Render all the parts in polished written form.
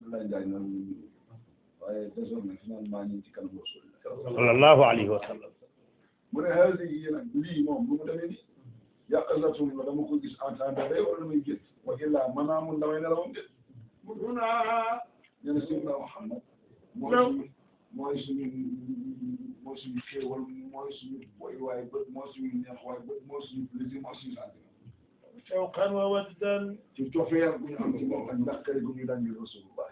Abdoulaye Ndiaye noonu waaye désormais finalement ñu ci kanam sallallahu alayhi wa sallam mu ne xel yi nag lii moom lu mu demee nii yàqasatul la dama ko gis en temps de veille wala muy gis wa illaa manaamun damay nelawam gis mu dunaa ñu ne Seydina Muhammad mooy suñu xéewal mooy suñu boy waaye bët mooy suñu neex waaye bët mooy suñu plaisir mooy suñu santé shawqan wa wajdan ci cofeel bu ñu am ci moom ak ndàkkare gu ñu daan ngir Rasulullah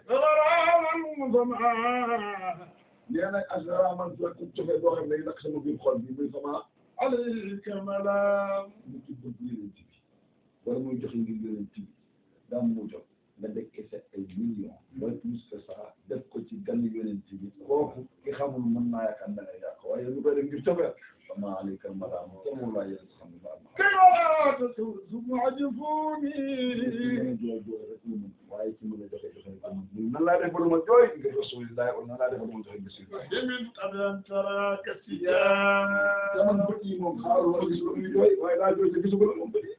nee na asalaamaaleykum cofeel boo xam ne day lakk sama biir xol bi muy sama alayka malaam mu ci bëgg yeneen ci bi wala muy joxe ngir yeneen ci bi daa mu jox nga dekkee sa ay millions wala plus que ça def ko ci gan yeneen ci bi kooku ki xamul mën naa yaakaar da ngay yàq waaye lu koy def ngir cofeel sama alayka malaam kenn mu laa yéen xam nga waaye ci mën a joxe nan laa def ba du ma jooy ngir Rasulillah wala nan laa def ba du ma joxe ngir sama bët yi moom xaaru wala gis lu muy jooy waaye daa jooy te gisu ko la moom bët yi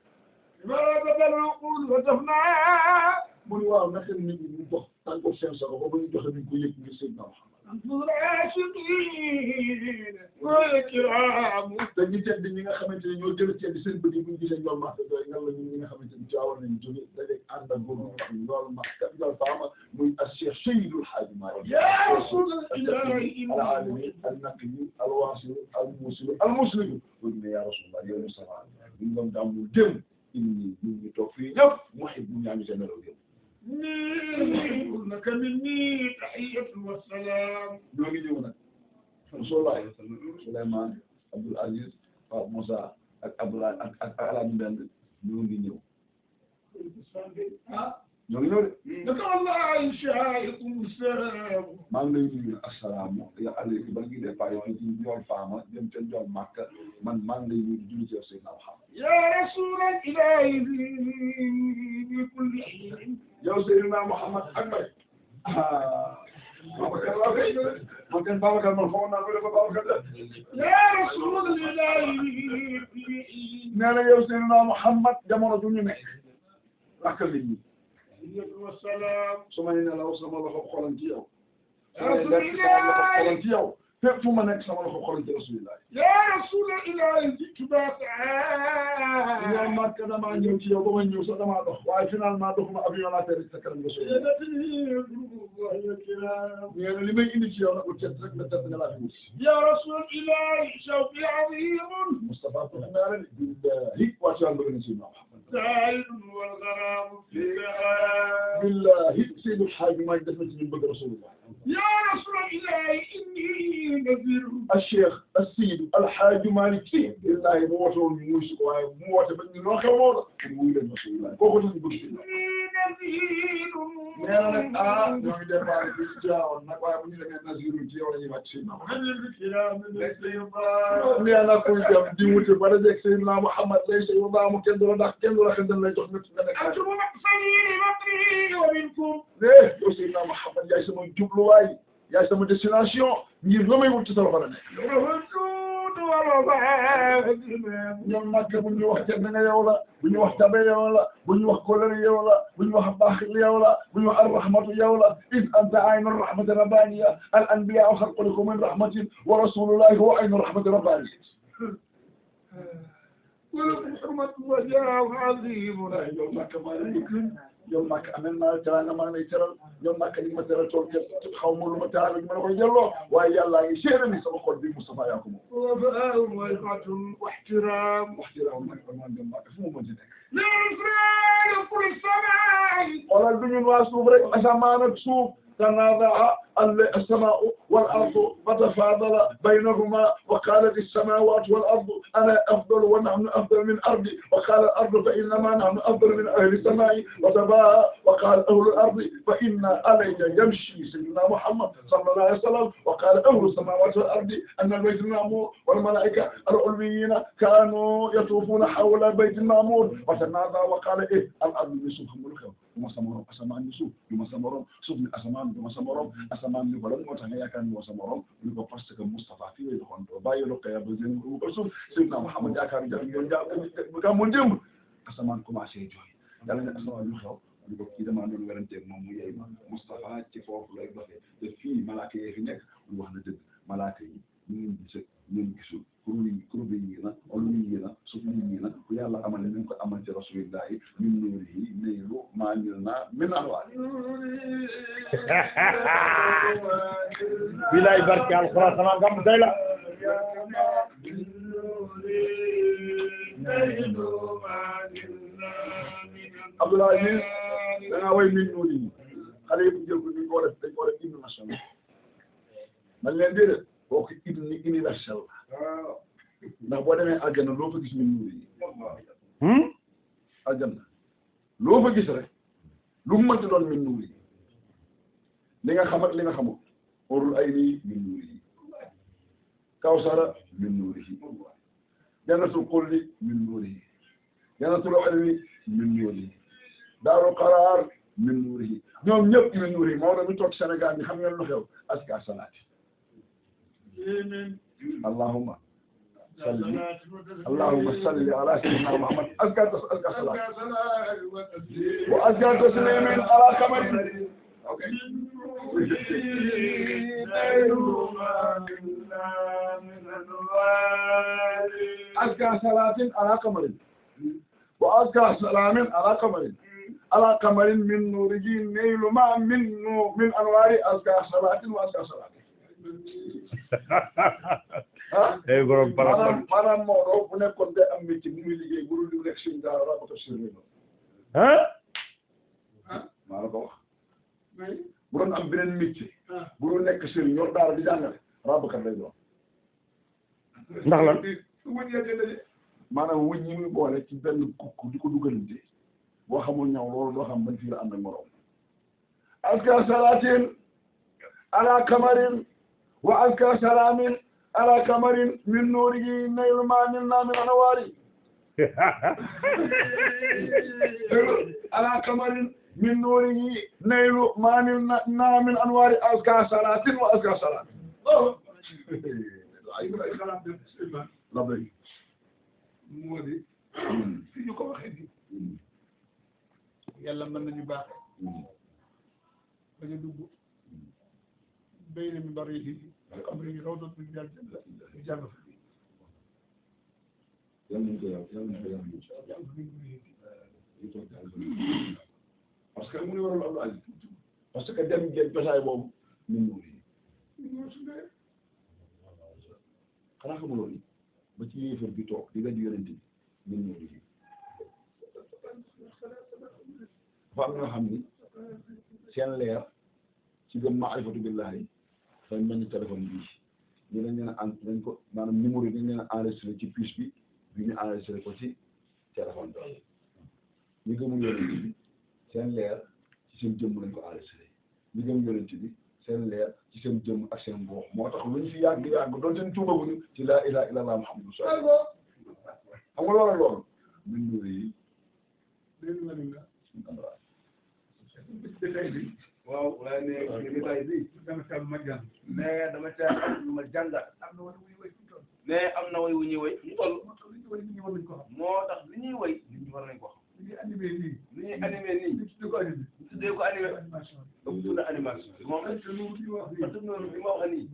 mu ni waaw naka nit ñi ñu dox tàngoor seen sago ba ñu joxe ñu ko yëg ngir Seydina Muhammad te ñu tedd ñi nga xamante ne ñoo jël tedd seen bët yi bu ñu gisee ñoom Makka doy nga la ñi nga xamante ne Tiwaawan nañ jóge dajeeg ànd ak góor ñu wax ñool Makka ñool faama muy Cheikh Seydul Haaji Maalik al-aalimi al-naqi al-waasil al-muusil al-muslim bu ñu ne yaa Rasulullah yow ñu sama ñu doon gàmmul dem inni ñu ngi toog fii ñëpp muhibbu ñaami seen melaw dem laka minni tahiyyatun wa salaam ñoo ngi ñëw nag Rasulullah Souleymane Abdoul Aziz Pape Moussa ak Abdoulaye ak Alaaji Mbend ñoo ngi ñëw ñoo ngi ñëw de naka wallahi shaa'ikum salaam maa ngi lay nuyu assalaamu alaykum ba ngi départ fii ci Njool Faama dem ca Njool Makka man maa ngi lay nuyu julli ci Seydina Muhammad ya rasuulal ilaahi bi kulli hiin yow Seydina Muhammad ak may Babacar laa koy man kan Babacar man xamoon naa ko dafa Babacar ya rasuulal ilaahi nee na yow Seydina Muhammad jamono ju ñu nekk ak nit ñi wasalaam su ma nelaw sama loxo xolam ci yow sama loxo xolam ci yow fépp fu ma nekk sama loxo xolam ci Rasulillah ya rasulallah jiitu baata yow Makka damaa ñëw ci yow ba ma ñëw sax damaa dox waaye finalement doxuma avion laa teri sa kanam Rasulillah nee na li may indi ci yow nag ut rek nga tedd nga laa fi wut ya rasulallah shawqi azimun Mustafa ko naa leen billahi waa ci wàllu bëgg na si زايد والغرام فيها بالله سيد الحاج ما يقدر مثل بدر رسول الله يا رسول الله إني نذير الشيخ السيد الحاج مالك بالله موتو موسى موتو بني نو خمو موي len رسول الله كوكو تي بوك نذير نانا ñoo ngi départ ci Tiwaawan nag waaye bu ñu demee Nasiru ci yow la ñuy wàcc si nee na kuy dem di wuti ba dajeeg Seydina Muhammad lay say ba mu kenn du la ndax kenn du la xel dañ lay jox nit nga nekk أنتم مقصدي مقري ومنكم yow Seydina Muhammad yaay sama jubluwaay yaay sama destination ngir la may wut ci sa loxo la nekk الوجود والعباد ñoom Makka bu ñu wax tedd nga yow la bu ñu wax tabe yow la bu ñu wax kóllëre yow la bu ñu wax baax yow la bu ñu wax ar-rahmatu yow la إذ أنت عين الرحمة الربانية الأنبياء خلقوا من رحمة ورسول الله هو عين الرحمة الربانية ولكم حرمة وجاه عظيم yow Makka maa ngi lay yow Makka amel naa teraanga maa ngi lay teral yow Makka li ma teral tool kenn xaw ma lu ma teral ma la koy delloo waaye yàlla ngi seede ni sama xol bi Moustapha yaa ko moom. وفاء ورفعة واحترام waxtiraam nag man dem Makka fu mu mën ci nekk. لإسرائيل كل السماء xoolal du ñun waa suuf rek asamaan ak suuf تنازع السماء والأرض فتفاضل بينهما وقالت السماوات والأرض أنا أفضل ونحن أفضل من أرضي وقال الأرض فإنما نحن أفضل من أهل السماء وتباهى وقال أهل الأرض فإن عليك يمشي سيدنا محمد صلى الله عليه وسلم وقال أهل السماوات والأرض أن البيت المعمور والملائكة العلويين كانوا يطوفون حول البيت المعمور وتنازع وقال إيه الأرض يسوف ملكه وما سمرهم أسمان يسوف وما سمرهم سوف أسمان وما سمرهم أسمان يقولون وتهيأ كان وسمرهم يقول فاستك مصطفى في يدخل بايلو قيا بزين وسوف سيدنا محمد جاء كان جاء كان منجم أسمان كم عشان جوي يعني أسمان يخاف ñu ko kii damaa doon weranteeg moom mu yey ma Moustapha ci foofu lay doxee te fii malaaka yi fi nekk ñu wax na dëgg malaaka yi ñu gis ñun gisul kuréel yi na olu yi na suuf yi na bu yàlla amal ne ñu ko amal ci rasulillahi min nuurihi naylu maa nilnaa min anwaari bilaay barke alxuraan sama gàmm tey la Abdoulaye mi da ngaa way min nuurihi xale yi bu jël ko dañ ko def hymne national man leen déedéet boo ko hymne universel ndax boo demee aljanna loo fa gis min nuurihi aljanna loo fa gis rek lu mu mënti doon min nuurihi li nga xam ak li nga xamul orul ay nii min nuurihi kawsara min nuurihi jannatul xuldi min nuurihi jannatul ilmi min nuurihi daaru qaraar min nuurihi ñoom ñëpp min nuurihi Maodo mi toog Sénégal bi xam ngeen lu xew aska salaati allahumma salli ala sayyidina Muhammad aska salaati wa aska taslimin ala kamali أزكى صلاة على قمر وأزكى سلام على قمر من نوره نيل ما من أنوار أزكى صلاة وأزكى صلاة. maanaam Maodo bu nekkoon day am métier bu muy liggéey bu dul nekk suñu daara rabata sirri maa la ko wax bu doon am beneen métier bu dul nekk sëriñ ñoo daara di jàngale rabakat lay doon ndax lan maanaam wuñ ñi muy boole ci benn kukk di ko dugalante boo xamul ñaw loolu doo xam ban fii la ànd ak morom aska salatin ala kamarin wa aska salamin ala kamarin min nuurihi naylu ma nilnaa min anwaari ala kamarin min nuurihi naylu ma nilnaa min anwaari aska salatin wa aska salatin la bay moo di fi ñu ko waxee ni yàlla mën nañu baax bañu dugg béy na mi bari yi am régi raw doon ñu jàll ñu jàng fa parce que mu ngi waral Abdou Aziz parce que dem géej jotaay boobu ñun ñoo xanaa xamuloo ni ba ci yéefar bi toog di nga di yonent bi ñun ñoo liggéey dafa am ñoo xam ni seen leer ci gëm maarifatu billahi fay mel ni téléphone bii ñu dañ leen a dañ ko maanaam numéro yi dañ leen a enregistré ci puce bi ñu enregistré ko ci téléphone bi ñu gëmul yonent bi seen leer ci seen jëmm lañ ko enregistré ñu gëm yonent bi seen leer ci seen jëmm ak seen boox moo tax lu ñu fi yàgg doon seen tuubaguñu ci laa ilaaha illallah muhammadu sallallahu xam nga loolu min nuuri yi waaw waaye ne détail bi dama ca ma jàng mais dama ca am lu ma jàngat mais am na way wu ñuy way ñu toll moo tax li ñuy way nit ñi war nañ ko xam li ñuy animé nii ñu tuddee ko animé ëpp na animation moom parce que noonu bi ma wax nii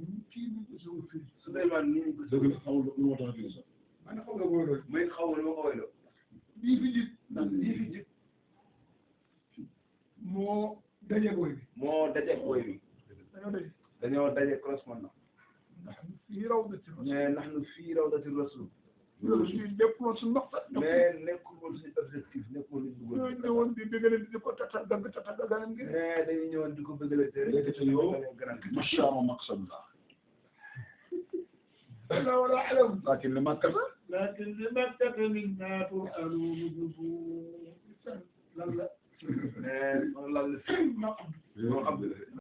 Souleymane nii ñu ko dëgg xamul lu ma tax a sax man xaw nga koy doon may xaw ma lu ma ko way doon lii fi jit ndax lii fi jit moo dajeeg woy bi moo dajeeg woy bi dañoo daje correspondant fii rawdati mais ndax nu fii rawdati rasul loolu suñu lépp woon suñu waxtaan mais nekkul woon suñu objectif nekkul li ñu bëggoon ñëwoon di bëggale di ko tata ganan gi mais dañuy ñëwoon di ko bëggale te macha allah maqsadullah لا ولا أعلم لكن لمكة منا تسألون لا لا